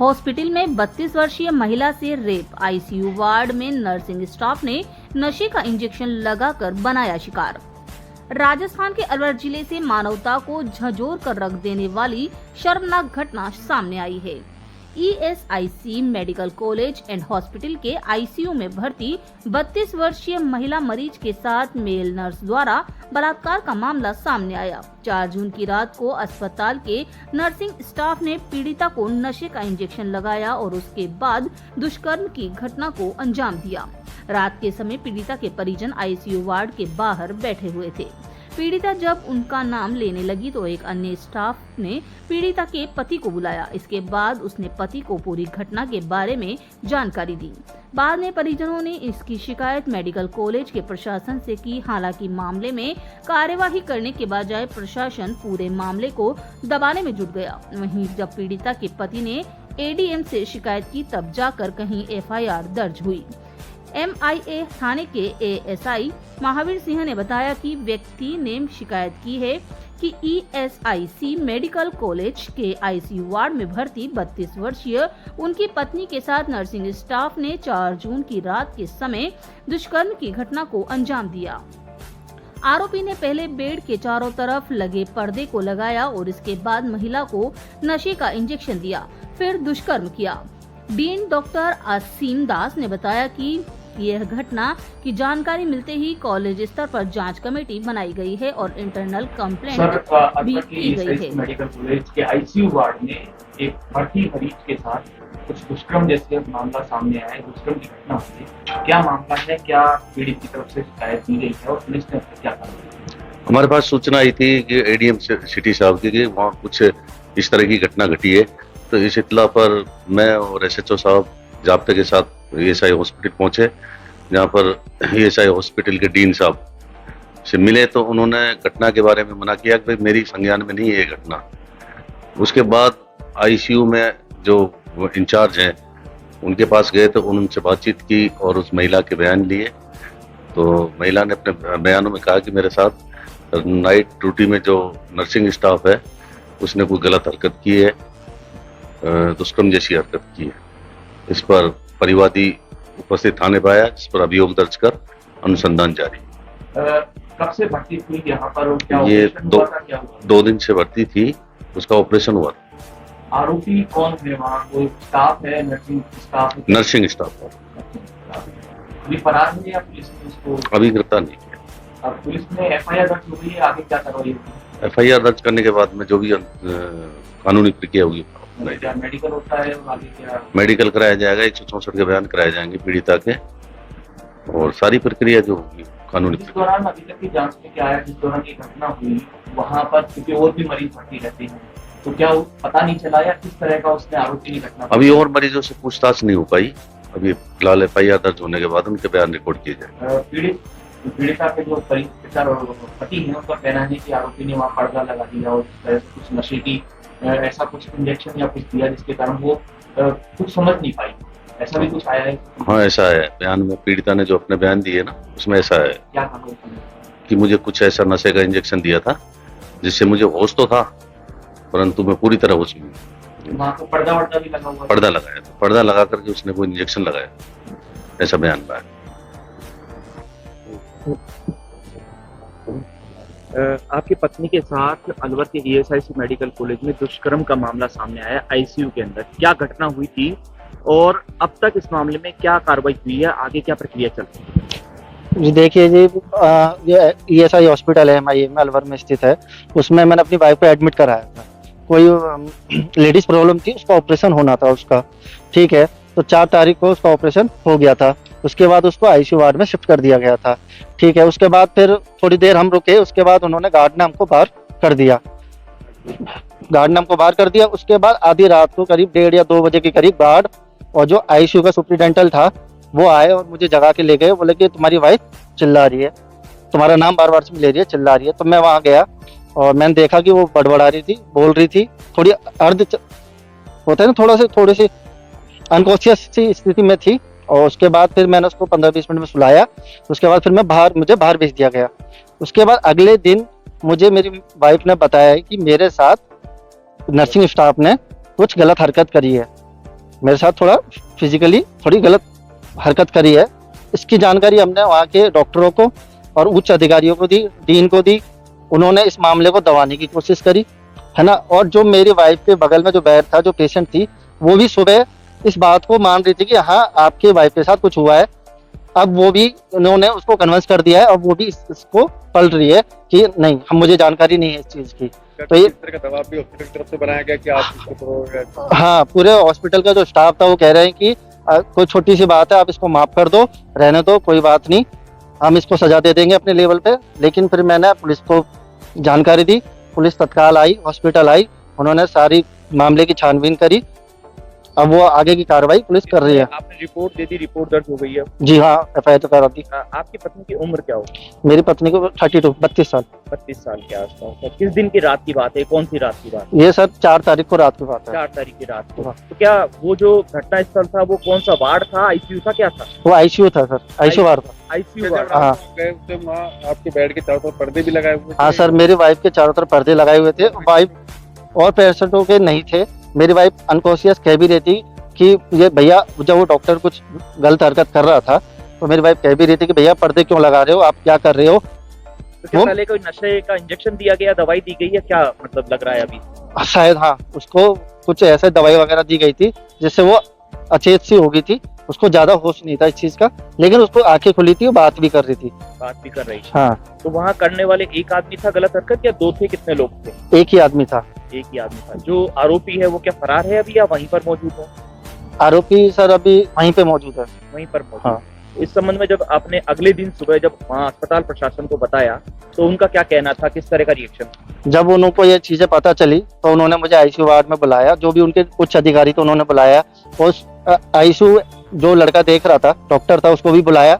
Hospital में 32 वर्षीय महिला से रेप। आईसीयू वार्ड में नर्सिंग स्टाफ ने नशे का इंजेक्शन लगाकर बनाया शिकार। राजस्थान के अलवर जिले से मानवता को झंझोर कर रख देने वाली शर्मनाक घटना सामने आई है। ESIC medical college and hospital के आईसीयू में भर्ती 32 वर्षीय महिला मरीज के साथ मेल नर्स द्वारा बलात्कार का मामला सामने आया। 4 जून की रात को अस्पताल के नर्सिंग स्टाफ ने पीड़िता को नशे का इंजेक्शन लगाया और उसके बाद दुष्कर्म की घटना को अंजाम दिया। रात के समय पीड़िता के परिजन आईसीयू वार्ड के बाहर बैठे हुए थे। पीड़िता जब उनका नाम लेने लगी तो एक अन्य स्टाफ ने पीड़िता के पति को बुलाया। इसके बाद उसने पति को पूरी घटना के बारे में जानकारी दी। बाद में परिजनों ने इसकी शिकायत मेडिकल कॉलेज के प्रशासन से की। हालांकि मामले में कार्यवाही करने के बजाय प्रशासन पूरे मामले को दबाने में जुट गया। वहीं जब पीड़िता के पति ने एडीएम से शिकायत की तब जाकर कहीं एफआईआर दर्ज हुई। एमआईए थाने के एएसआई महावीर सिंह ने बताया कि व्यक्ति ने शिकायत की है कि ईएसआईसी मेडिकल कॉलेज के आईसीयू वार्ड में भर्ती 32 वर्षीय उनकी पत्नी के साथ नर्सिंग स्टाफ ने 4 जून की रात के समय दुष्कर्म की घटना को अंजाम दिया। आरोपी ने पहले बेड के चारों तरफ लगे पर्दे को लगाया और इसके बाद महिला को नशे का इंजेक्शन दिया, फिर दुष्कर्म किया। डीन डॉक्टर असीम दास ने बताया कि यह घटना की जानकारी मिलते ही कॉलेज स्तर पर जांच कमेटी बनाई गई है और इंटरनल कंप्लेंट भी की गई है। मेडिकल कॉलेज के आईसीयू वार्ड में एक भर्ती मरीज के साथ कुछ दुष्कर्म जैसे मामला सामने आया है। दुष्कर्म की घटना हुई है, क्या मामला है, क्या पीड़ित की तरफ से शिकायत की गई है और पुलिस ने क्या कहा? हमारे पास सूचना आई थी कि एडीएम सिटी साहब की कि वहाँ कुछ इस तरह की घटना घटी है। तो इस इत्तला पर मैं और एसएचओ साहब जाब्ते के साथ ईएसआई हॉस्पिटल पहुंचे, जहाँ पर ईएसआई हॉस्पिटल के डीन साहब से मिले तो उन्होंने घटना के बारे में मना किया कि भाई मेरी संज्ञान में नहीं है ये घटना। उसके बाद आईसीयू में जो इंचार्ज हैं उनके पास गए तो उनसे बातचीत की और उस महिला के बयान लिए। तो महिला ने अपने बयानों में कहा कि मेरे साथ नाइट ड्यूटी में जो नर्सिंग स्टाफ है उसने कोई गलत हरकत की है, दुष्कर्म जैसी हरकत की है। इस पर परिवादी उपस्थित थाने पर आया, जिस पर अभियोग दर्ज कर अनुसंधान जारी। कब से भर्ती हुई यहाँ पर और क्या ये क्या हुआ? 2 दिन से भर्ती थी, उसका ऑपरेशन हुआ। आरोपी कौन है वहाँ? कोई स्टाफ है, नर्सिंग स्टाफ है? नर्सिंग स्टाफ अभी फरार है या पुलिस ने उसको अभी गिरफ्तार नहीं किया। अब पुलिस ने एफआईआर दर्ज हो गई है, आगे क्या कार्रवाई होगी? एफआईआर दर्ज करने के बाद में जो भी कानूनी प्रक्रिया होगी क्या मेडिकल होता है और आगे क्या? मेडिकल कराया जाएगा, 164 के बयान कराए जाएंगे पीड़िता के और सारी प्रक्रिया जो होगी कानूनी। इस दौरान अभी तक की जांच में क्या आया? जिस दौरान ये घटना हुई वहाँ पर क्योंकि और भी मरीज भर्ती रहते हैं तो क्या पता नहीं चला या किस तरह का उसने आरोपी नहीं घटना? अभी और मरीजों से पूछताछ नहीं हो पाई। अभी फिलहाल एफआईआर दर्ज होने के बाद उनके बयान रिकॉर्ड किए जाए। पीड़िता के जो पिता और पति है उनका कहना है कि आरोपी ने वहाँ पर्दा लगा दिया और कुछ नशे की ऐसा कुछ इंजेक्शन या कुछ दिया जिसके कारण वो कुछ समझ नहीं पाई। ऐसा भी कुछ आया है? हाँ, ऐसा है। बयान में पीड़िता ने जो अपने बयान दिए ना उसमें ऐसा है क्या कहा कि मुझे कुछ ऐसा नशे का इंजेक्शन दिया था जिससे मुझे होश तो था परंतु मैं पूरी तरह होश में। वहाँ को पर्दा वर्दा भी लगा हुआ? पर्दा लगाया था, पर्दा लगा करके उसने कोई इंजेक्शन लगाया, ऐसा बयान पाया। आपकी पत्नी के साथ अलवर के ईएसआईसी मेडिकल कॉलेज में दुष्कर्म का मामला सामने आया आईसीयू के अंदर, क्या घटना हुई थी और अब तक इस मामले में क्या कार्रवाई हुई है, आगे क्या प्रक्रिया चल रही है? जी देखिए जी, ये ईएसआई हॉस्पिटल है एमआईए में अलवर में स्थित है। उसमें मैंने अपनी वाइफ को एडमिट कराया था। कोई लेडीज प्रॉब्लम थी, उसका ऑपरेशन होना था उसका, ठीक है। तो 4 तारीख को उसका ऑपरेशन हो गया था। उसके बाद उसको आईसीयू वार्ड में शिफ्ट कर दिया गया था, ठीक है। उसके बाद फिर थोड़ी देर हम रुके, उसके बाद उन्होंने गार्ड ने हमको बाहर कर दिया। उसके बाद आधी रात को करीब 1:30 या 2 बजे के करीब गार्ड और जो आईसीयू का सुपरिटेंडेंट था वो आए और मुझे जगा के ले गए। बोले कि तुम्हारी वाइफ चिल्ला रही है, तुम्हारा नाम बार बार ले रही है, चिल्ला रही है। तो मैं वहाँ गया और मैंने देखा कि वो बड़बड़ा रही थी, बोल रही थी, थोड़ी होता है ना, थोड़ी सी अनकॉन्शियस सी स्थिति में थी। और उसके बाद फिर मैंने उसको 15-20 मिनट में सुलाया। उसके बाद फिर मुझे बाहर भेज दिया गया। उसके बाद अगले दिन मुझे मेरी वाइफ ने बताया कि मेरे साथ नर्सिंग स्टाफ ने कुछ गलत हरकत करी है। मेरे साथ थोड़ा फिजिकली थोड़ी गलत हरकत करी है। इसकी जानकारी हमने वहाँ के डॉक्टरों को और उच्च अधिकारियों को दी, डीन को दी। उन्होंने इस मामले को दबाने की कोशिश करी, है ना। और जो मेरी वाइफ के बगल में जो बेड था, जो पेशेंट थी, वो भी सुबह इस बात को मान रही थी कि हाँ आपके वाइफ के साथ कुछ हुआ है। अब वो भी उन्होंने उसको कन्विंस कर दिया है और वो भी इसको पल रही है कि नहीं, हम मुझे जानकारी नहीं है इस चीज की। तो ये इस तरह का दबाव भी हॉस्पिटल की तरफ से बनाया गया कि आप इसको करो। हाँ, पूरे हॉस्पिटल का जो स्टाफ था वो कह रहे हैं कि कोई छोटी सी बात है, आप इसको माफ कर दो, रहने दो, कोई बात नहीं, हम इसको सजा दे देंगे अपने लेवल पे। लेकिन फिर मैंने पुलिस को जानकारी दी, पुलिस तत्काल आई, हॉस्पिटल आई, उन्होंने सारी मामले की छानबीन करी। अब वो आगे की कार्रवाई पुलिस कर रही है। आपने रिपोर्ट दे दी, रिपोर्ट दर्ज हो गई है। जी हाँ, एफआईआर तो करा दी। आपकी पत्नी की उम्र क्या होगी? मेरी पत्नी को 32 साल। 32 साल के आसपास। तो किस दिन की रात की बात है, कौन सी रात की बात है? ये सर 4 तारीख को रात की बात है। 4 तारीख की रात को। तो क्या वो जो घटना स्थल था वो कौन सा वार्ड था, आईसीयू था, क्या था? वो आईसीयू था सर, आईसीयू वार्ड था। आईसीयू जब हाँ। आप गए तो वहाँ आपके बेड के चारों तरफ पर्दे भी लगाए हुए थे? हाँ सर, मेरी वाइफ के चारों तरफ पर्दे लगाए हुए थे। वाइफ और पेशेंटों के नहीं थे। मेरी वाइफ अनकॉन्शियस कह भी रही थी कि ये भैया, जब वो डॉक्टर कुछ गलत हरकत कर रहा था तो मेरी वाइफ कह भी रही थी कि भैया पर्दे क्यों लगा रहे हो, आप क्या कर रहे हो। तो क्या पहले कोई नशे का इंजेक्शन दिया गया, दवाई दी गई है, क्या मतलब लग रहा है अभी? शायद हाँ, उसको कुछ ऐसे दवाई वगैरह दी गई थी जिससे वो अचेत सी हो गई थी। उसको ज्यादा होश नहीं था इस चीज का, लेकिन उसको आंखें खुली थी, वो बात भी कर रही थी। बात भी कर रही थी। हाँ, तो वहाँ करने वाले एक आदमी था गलत हरकत, या दो थे, कितने लोग थे? एक ही आदमी था। एक ही आदमी था। जो आरोपी है वो क्या फरार है अभी, या वहीं पर मौजूद है? आरोपी सर अभी वहीं पे मौजूद है। वहीं पर मौजूद। हाँ। इस संबंध में जब आपने अगले दिन सुबह जब वहाँ अस्पताल प्रशासन को बताया तो उनका क्या कहना था, किस तरह का रिएक्शन? जब उनको ये चीजें पता चली तो उन्होंने मुझे आईसीयू वार्ड में बुलाया, जो भी उनके उच्च अधिकारी थे उन्होंने बुलाया। उस आईसीयू जो लड़का देख रहा था, डॉक्टर था, उसको भी बुलाया।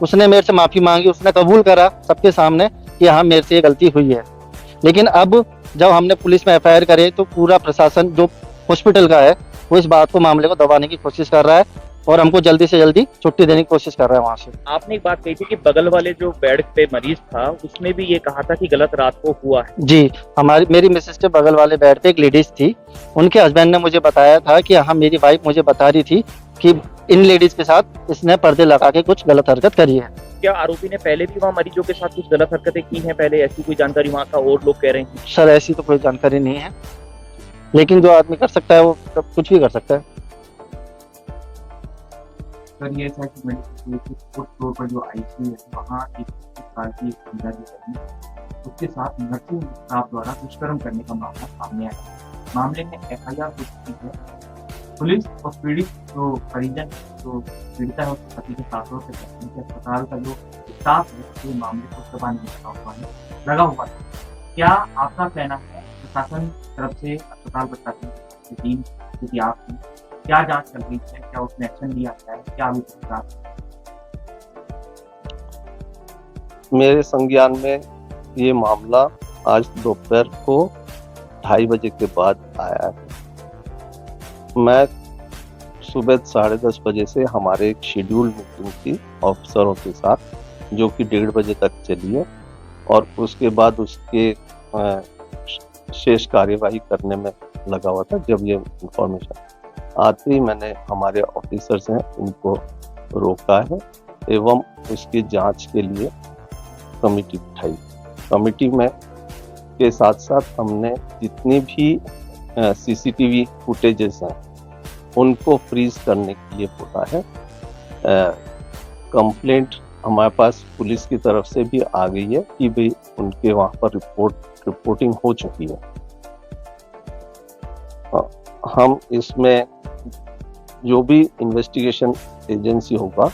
उसने मेरे से माफी मांगी, उसने कबूल करा सबके सामने कि हाँ मेरे से ये गलती हुई है। लेकिन अब जब हमने पुलिस में एफआईआर करे तो पूरा प्रशासन जो हॉस्पिटल का है वो इस बात को, मामले को दबाने की कोशिश कर रहा है और हमको जल्दी से जल्दी छुट्टी देने की कोशिश कर रहा है वहाँ से। आपने एक बात कही थी कि बगल वाले जो बेड पे मरीज था उसने भी ये कहा था कि गलत रात को हुआ है। जी, मेरी मिसेस के बगल वाले बेड पे एक लेडीज थी, उनके हस्बैंड ने मुझे बताया था कि हाँ मेरी वाइफ मुझे बता रही थी कि इन लेडीज के साथ इसने पर्दे लगा के कुछ गलत हरकत करी है। क्या आरोपी ने पहले भी वहाँ मरीजों के साथ कुछ गलत हरकतें की हैं पहले, ऐसी कोई जानकारी वहाँ का और लोग कह रहे हैं? सर ऐसी तो कोई जानकारी नहीं है, लेकिन जो आदमी कर सकता है वो कुछ भी कर सकता है। सर ये था कि मेडिकल फ्लोर पर जो आईसीयू है वहाँ एक साल की महिला जो है उसके साथ नर्सिंग स्टाफ द्वारा दुष्कर्म करने का मामला सामने आया। मामले में एफआईआर हो चुकी है। पुलिस और पीड़ित जो परिजन जो पीड़िता है उसके पति के साथ अस्पताल का जो स्टाफ है वो मामले को दबाने में लगा हुआ है। क्या आपका कहना है प्रशासन तरफ से, अस्पताल प्रशासन की टीम क्योंकि आप क्या जांच चल रही है, क्या उसने एक्शन लिया है, क्या अभी तक? मेरे संज्ञान में ये मामला आज दोपहर को 2:30 बजे के बाद आया है। मैं सुबह 10:30 बजे से हमारे एक शेड्यूल मीटिंग थी ऑफिसरों के साथ जो कि 1:30 बजे तक चली है और उसके बाद उसके शेष कार्यवाही करने में लगा हुआ था। जब ये इंफॉर्मेशन आते ही मैंने हमारे ऑफिसर्स हैं उनको रोका है एवं उसकी जांच के लिए कमेटी बिठाई। कमेटी में के साथ साथ हमने जितनी भी सीसीटीवी फुटेजेस हैं उनको फ्रीज करने के लिए बोला है। कंप्लेंट हमारे पास पुलिस की तरफ से भी आ गई है कि भाई उनके वहाँ पर रिपोर्टिंग हो चुकी है। हम इसमें जो भी इन्वेस्टिगेशन एजेंसी होगा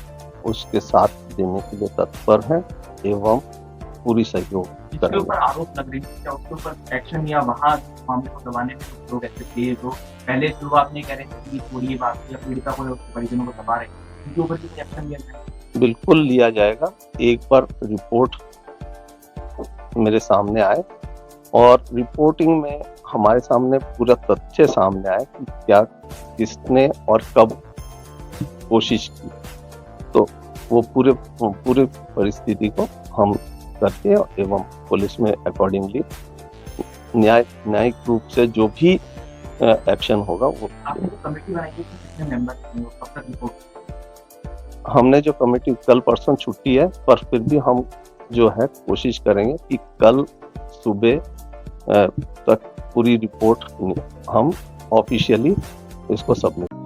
उसके साथ देने के लिए तत्पर हैं एवं पूरी सहयोग जिसके ऊपर आरोप लग रही है क्या उसके ऊपर एक्शन या वहाँ मामले को दबाने में लोग ऐसे थे जो पहले शुरुआत में कह रहे थे कि थोड़ी बात या पीड़िता को उसके परिजनों को दबा रहे हैं, उनके ऊपर भी एक्शन लिया जाएगा? बिल्कुल लिया जाएगा। एक बार रिपोर्ट मेरे सामने आए और रिपोर्टिंग में हमारे सामने पूरा तथ्य सामने आया कि क्या किसने और कब कोशिश की, तो वो पूरे परिस्थिति को हम करके एवं पुलिस में अकॉर्डिंगली न्यायिक रूप से जो भी एक्शन होगा वो आपने जो कमेटी बनाई थी उसमें कितने मेंबर थे, वो कब तक रिपोर्ट? हमने जो कमेटी कल परसों छुट्टी है पर फिर भी हम जो है कोशिश करेंगे कि कल सुबह तक पूरी रिपोर्ट हम ऑफिशियली इसको सबमिट